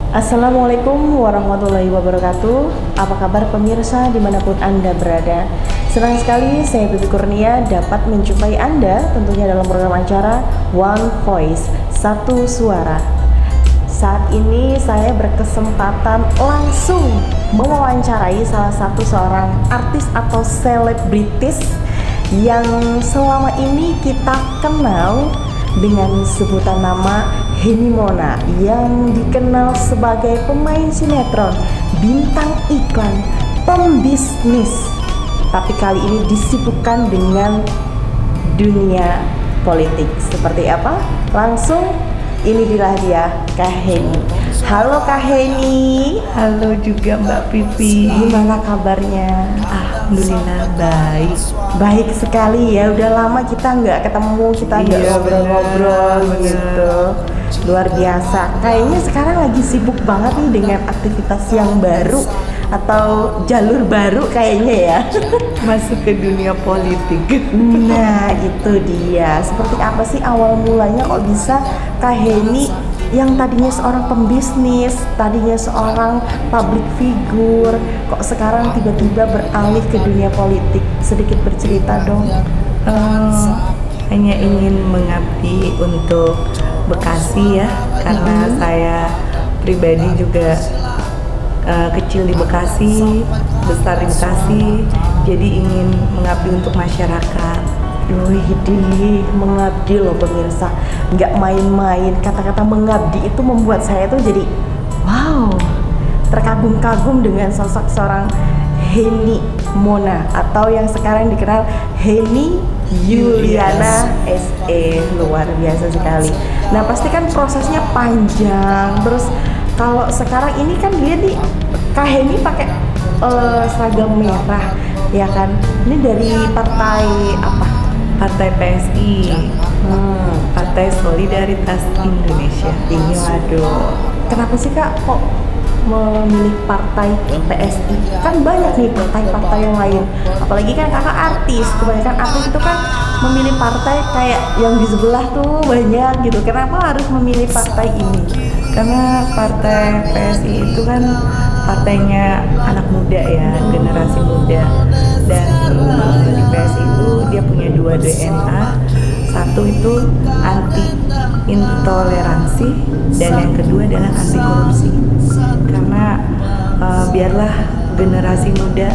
Assalamualaikum warahmatullahi wabarakatuh. Apa kabar pemirsa dimanapun Anda berada? Senang sekali saya Bibi Kurnia dapat menjumpai Anda tentunya dalam program acara One Voice, Satu Suara. Saat ini saya berkesempatan langsung mewawancarai salah satu seorang artis atau selebritis yang selama ini kita kenal dengan sebutan nama Henny Mona, yang dikenal sebagai pemain sinetron, bintang iklan, pembisnis. Tapi kali ini disibukkan dengan dunia politik. Seperti apa? Langsung ini dia Kak Henny. Halo Kak Henny. Halo juga Mbak Pipi. Gimana kabarnya? Alhamdulillah baik. Baik sekali ya. Udah lama kita nggak ketemu, kita nggak ngobrol-ngobrol gitu. Luar biasa. Kayaknya sekarang lagi sibuk banget nih dengan aktivitas yang baru atau jalur baru kayaknya ya. Masuk ke dunia politik. Nah itu dia. Seperti apa sih awal mulanya kok bisa Kak Henny yang tadinya seorang pembisnis, tadinya seorang public figure, kok sekarang tiba-tiba beralih ke dunia politik? Sedikit bercerita dong. Hanya ingin mengabdi untuk Bekasi ya, karena saya pribadi juga kecil di Bekasi, besar di Bekasi, jadi ingin mengabdi untuk masyarakat. Wih, mengabdi loh pemirsa, nggak main-main. Kata-kata mengabdi itu membuat saya tuh jadi wow, terkagum-kagum dengan sosok seorang Henny Mona atau yang sekarang dikenal Henny Yuliana SE. Luar biasa sekali. Nah pasti kan prosesnya panjang. Terus kalau sekarang ini kan dia nih Kak Henny pakai seragam merah ya kan. Ini dari partai apa? Partai PSI, Partai Solidaritas Indonesia. Iya, waduh. Kenapa sih Kak kok memilih partai PSI? Kan banyak nih partai-partai yang lain. Apalagi kan kakak artis, kebanyakan artis itu kan memilih partai kayak yang di sebelah tuh banyak gitu. Kenapa harus memilih partai ini? Karena partai PSI itu kan partainya anak muda ya, generasi muda. Dan di PSI itu dia punya 2 DNA. Satu itu anti intoleransi dan yang kedua adalah anti korupsi. Karena biarlah generasi muda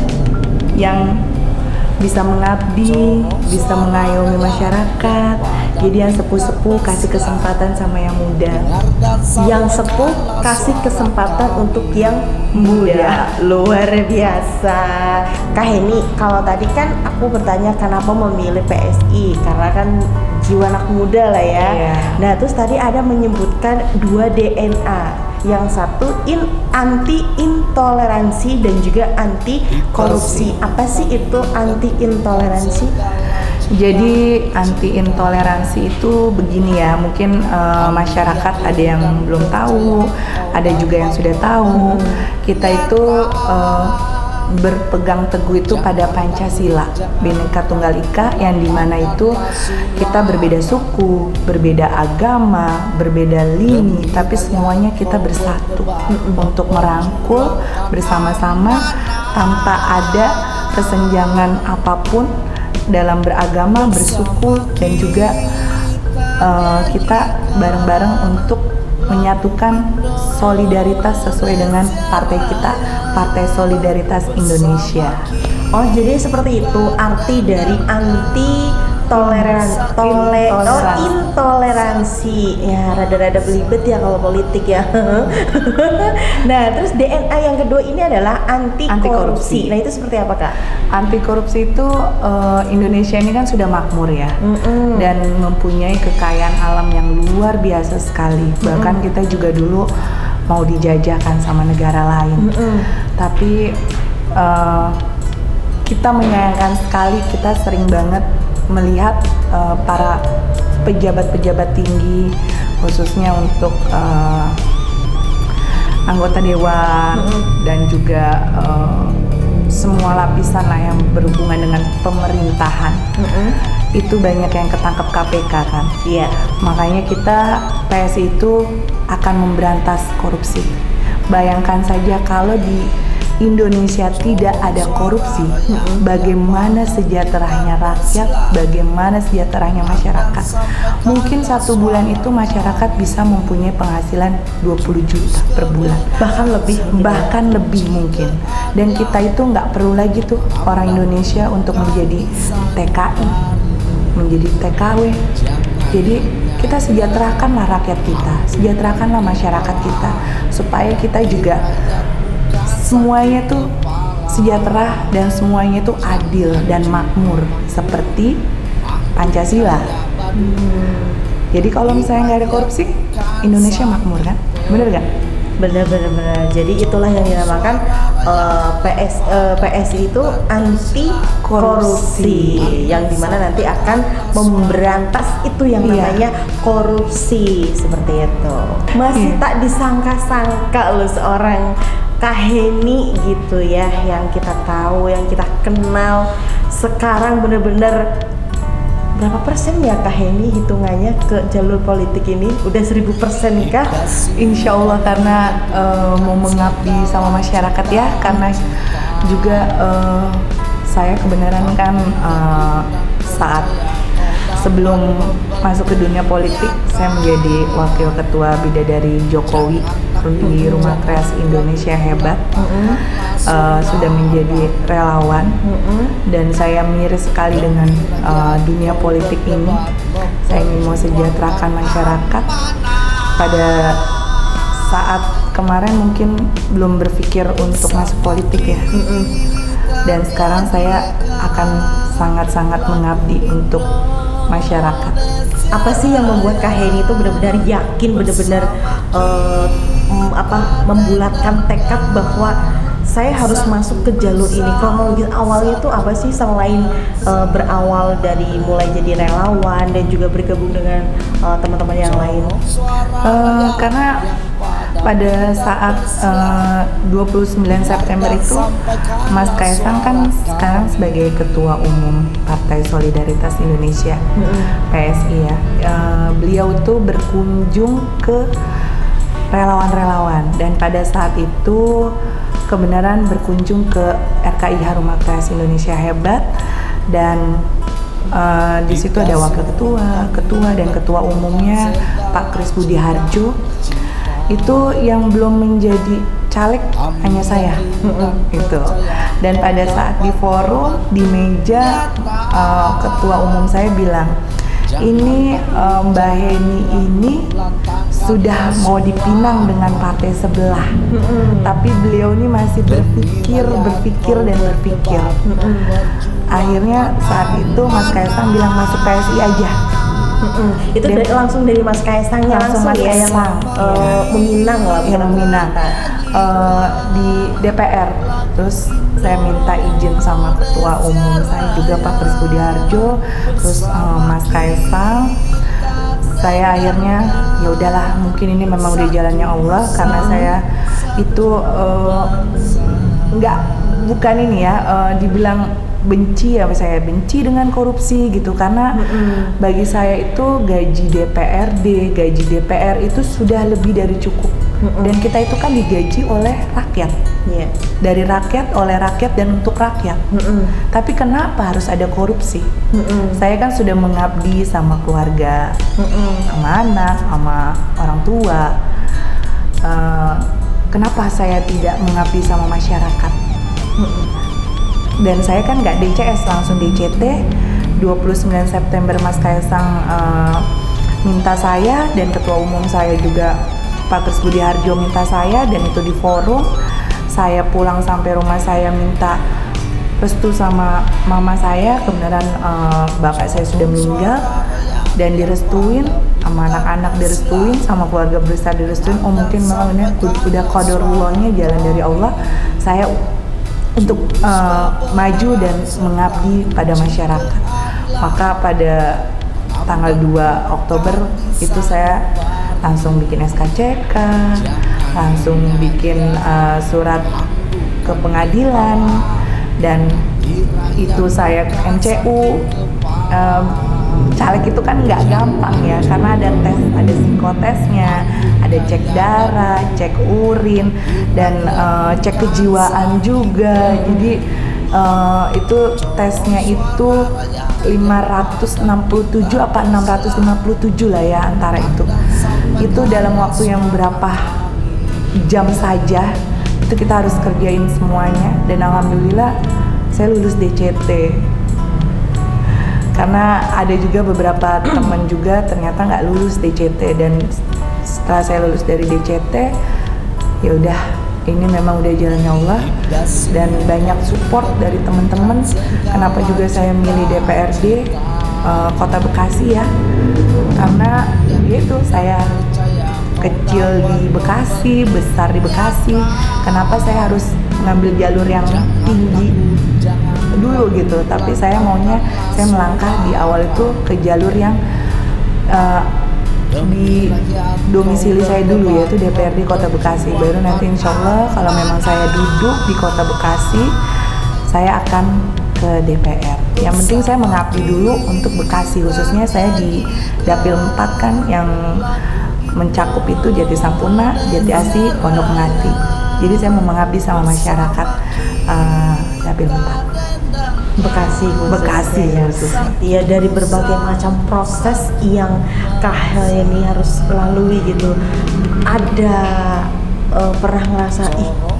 yang bisa mengabdi, bisa mengayomi masyarakat. Jadi yang sepuh-sepuh kasih kesempatan sama yang muda. Yang sepuh kasih kesempatan untuk yang muda. Luar biasa. Kak Henny, kalau tadi kan aku bertanya kenapa memilih PSI, karena kan jiwa anak muda lah ya. Iya. Nah terus tadi ada menyebutkan 2 DNA. Yang satu anti intoleransi dan juga anti korupsi. Apa sih itu anti intoleransi? Jadi anti intoleransi itu begini ya, mungkin masyarakat ada yang belum tahu, ada juga yang sudah tahu. Kita itu berpegang teguh itu pada Pancasila, Bhinneka Tunggal Ika, yang dimana itu kita berbeda suku, berbeda agama, berbeda lini, tapi semuanya kita bersatu untuk merangkul bersama-sama tanpa ada kesenjangan apapun dalam beragama, bersuku, dan juga kita bareng-bareng untuk menyatukan solidaritas sesuai dengan partai kita, Partai Solidaritas Indonesia. Oh jadi seperti itu arti dari anti intoleransi. Ya rada-rada belibet ya kalau politik ya. Nah terus DNA yang kedua ini adalah anti korupsi. Nah itu seperti apa Kak? Anti korupsi itu Indonesia ini kan sudah makmur ya, dan mempunyai kekayaan alam yang luar biasa sekali. Bahkan kita juga dulu mau dijajahkan sama negara lain. Tapi kita menyayangkan sekali, kita sering banget melihat para pejabat-pejabat tinggi, khususnya untuk anggota dewan dan juga semua lapisan lah yang berhubungan dengan pemerintahan. Itu banyak yang ketangkep KPK kan. Iya. Makanya kita PSI itu akan memberantas korupsi. Bayangkan saja kalau di Indonesia tidak ada korupsi, bagaimana sejahteranya rakyat, bagaimana sejahteranya masyarakat. Mungkin 1 bulan itu masyarakat bisa mempunyai penghasilan 20 juta per bulan, bahkan lebih mungkin. Dan kita itu nggak perlu lagi tuh orang Indonesia untuk menjadi TKI, menjadi TKW. Jadi kita sejahterakanlah rakyat kita, sejahterakanlah masyarakat kita, supaya kita juga semuanya tuh sejahtera dan semuanya tuh adil dan makmur seperti Pancasila. Jadi kalau misalnya nggak ada korupsi, Indonesia makmur kan? Bener gak? Bener. Jadi itulah yang dinamakan PSI itu anti korupsi, yang dimana nanti akan memberantas itu yang namanya korupsi, seperti itu. Masih tak disangka-sangka loh seorang Kaheni gitu ya, yang kita tahu, yang kita kenal sekarang bener-bener berapa persen ya Kaheni hitungannya ke jalur politik ini? Udah 1000% kah? Insya Allah, karena mau mengabdi sama masyarakat ya, karena juga saya kebenaran kan saat sebelum masuk ke dunia politik saya menjadi wakil ketua bidadari Jokowi di Rumah Kreasi Indonesia Hebat. Sudah menjadi relawan, dan saya miris sekali dengan dunia politik ini. Saya ingin mau sejahterakan masyarakat. Pada saat kemarin mungkin belum berpikir untuk masuk politik ya, dan sekarang saya akan sangat-sangat mengabdi untuk masyarakat. Apa sih yang membuat Kaheni itu benar-benar yakin, benar-benar membulatkan tekad bahwa saya harus masuk ke jalur ini? Kronologis awalnya tuh apa sih, selain berawal dari mulai jadi relawan dan juga bergabung dengan teman-teman yang lain? Karena pada saat 29 September itu Mas Kaisang kan sekarang sebagai Ketua Umum Partai Solidaritas Indonesia, PSI ya. Beliau itu berkunjung ke relawan-relawan, dan pada saat itu kebenaran berkunjung ke RKIH Rumah Kreasi Indonesia Hebat, dan di situ ada wakil ketua dan ketua umumnya Pak Kris Budi Harjo. Itu yang belum menjadi caleg hanya saya itu. Dan pada saat di forum di meja, ketua umum saya bilang, ini Mbak Heni ini sudah mau dipinang dengan partai sebelah, tapi beliau ini masih berpikir. Akhirnya saat itu Mas Kaisang bilang masuk PSI aja. Itu langsung dari Mas Kaisangnya langsung Mas ya, Kaisang meminang lah, meminang di DPR. Terus saya minta izin sama ketua umum saya juga Pak Kris Budi Harjo, terus Mas Kaisang. Saya akhirnya ya udahlah, mungkin ini memang udah jalannya Allah, karena saya itu bukan ini ya, dibilang benci ya, saya benci dengan korupsi gitu, karena bagi saya itu gaji DPR itu sudah lebih dari cukup, dan kita itu kan digaji oleh rakyat, dari rakyat, oleh rakyat, dan untuk rakyat. Tapi kenapa harus ada korupsi? Saya kan sudah mengabdi sama keluarga, sama anak, sama orang tua. Kenapa saya tidak mengabdi sama masyarakat? Dan saya kan nggak DCS, langsung DCT. 29 September Mas Kaisang minta saya, dan ketua umum saya juga Pak Kris Budi Harjo minta saya, dan itu di forum. Saya pulang sampai rumah, saya minta restu sama mama saya, kebenaran bapak saya sudah meninggal, dan direstuin sama anak-anak, direstuin sama keluarga besar, direstuin. Oh mungkin memang ini udah qadarullohnya, jalan dari Allah saya untuk maju dan mengabdi pada masyarakat. Maka pada tanggal 2 Oktober itu saya langsung bikin SKCK, langsung bikin surat ke pengadilan, dan itu saya ke MCU. caleg itu kan nggak gampang ya, karena ada tes, ada psikotesnya, ada cek darah, cek urin, dan cek kejiwaan juga. Jadi itu tesnya itu 567 apa 657 lah ya, antara itu dalam waktu yang berapa jam saja itu kita harus kerjain semuanya. Dan alhamdulillah saya lulus DCT, karena ada juga beberapa teman juga ternyata nggak lulus DCT. Dan setelah saya lulus dari DCT, ya udah, ini memang udah jalannya Allah, dan banyak support dari teman-teman. Kenapa juga saya milih DPRD Kota Bekasi ya, karena itu saya kecil di Bekasi, besar di Bekasi. Kenapa saya harus ngambil jalur yang tinggi dulu gitu? Tapi saya maunya saya melangkah di awal itu ke jalur yang di domisili saya dulu, yaitu DPRD Kota Bekasi. Baru nanti insya Allah kalau memang saya duduk di Kota Bekasi, saya akan ke DPR. Yang penting saya mengabdi dulu untuk Bekasi, khususnya saya di Dapil 4 kan, yang mencakup itu Jati Sampurna, Jati Asih, Pondok Melati. Jadi saya mau mengabdi sama masyarakat Dapil 4 Bekasi khususnya. Iya, dari berbagai macam proses yang Kak Helni harus lalui gitu, ada pernah ngerasa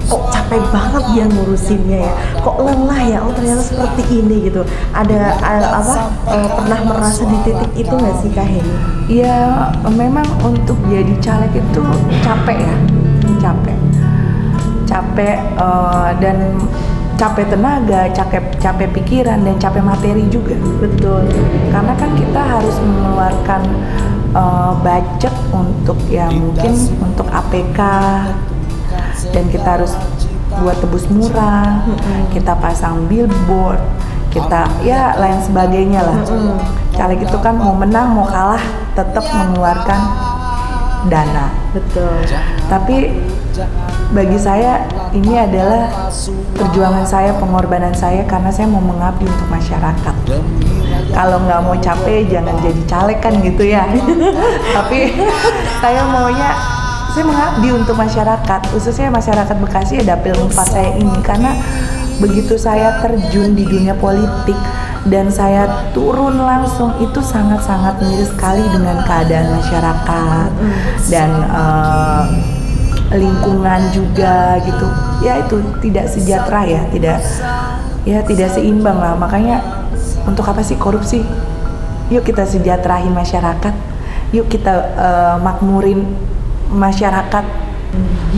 kok capek banget dia ngurusinnya ya, kok lelah ya, oh ternyata seperti ini gitu. Ada pernah merasa di titik itu nggak sih Kak Helni? Ya memang untuk jadi caleg itu capek ya, capek dan capek tenaga, capek pikiran, dan capek materi juga. Betul. Karena kan kita harus mengeluarkan budget untuk ya mungkin untuk APK, dan kita harus buat tebus murah, kita pasang billboard, kita ya lain sebagainya lah. Caleg itu kan mau menang mau kalah tetap mengeluarkan dana. Betul. Tapi bagi saya ini adalah perjuangan saya, pengorbanan saya, karena saya mau mengabdi untuk masyarakat. Kalau nggak mau capek jangan jadi caleg kan gitu ya. Tapi saya maunya saya mengabdi untuk masyarakat, khususnya masyarakat Bekasi ya, Dapil 4 saya ini. Karena begitu saya terjun di dunia politik dan saya turun langsung, itu sangat-sangat miris sekali dengan keadaan masyarakat dan lingkungan juga gitu. Ya itu tidak sejahtera ya, tidak seimbang lah. Makanya untuk apa sih korupsi? Yuk kita sejahterain masyarakat, yuk kita makmurin masyarakat.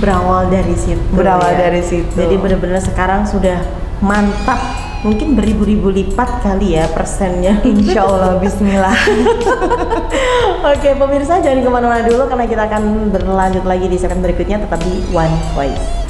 Berawal dari situ. Dari situ. Jadi benar-benar sekarang sudah mantap, mungkin beribu-ribu lipat kali ya persennya. Insya Allah, Bismillah. Oke pemirsa, jangan kemana-mana dulu karena kita akan berlanjut lagi di segmen berikutnya, tetap di One Voice.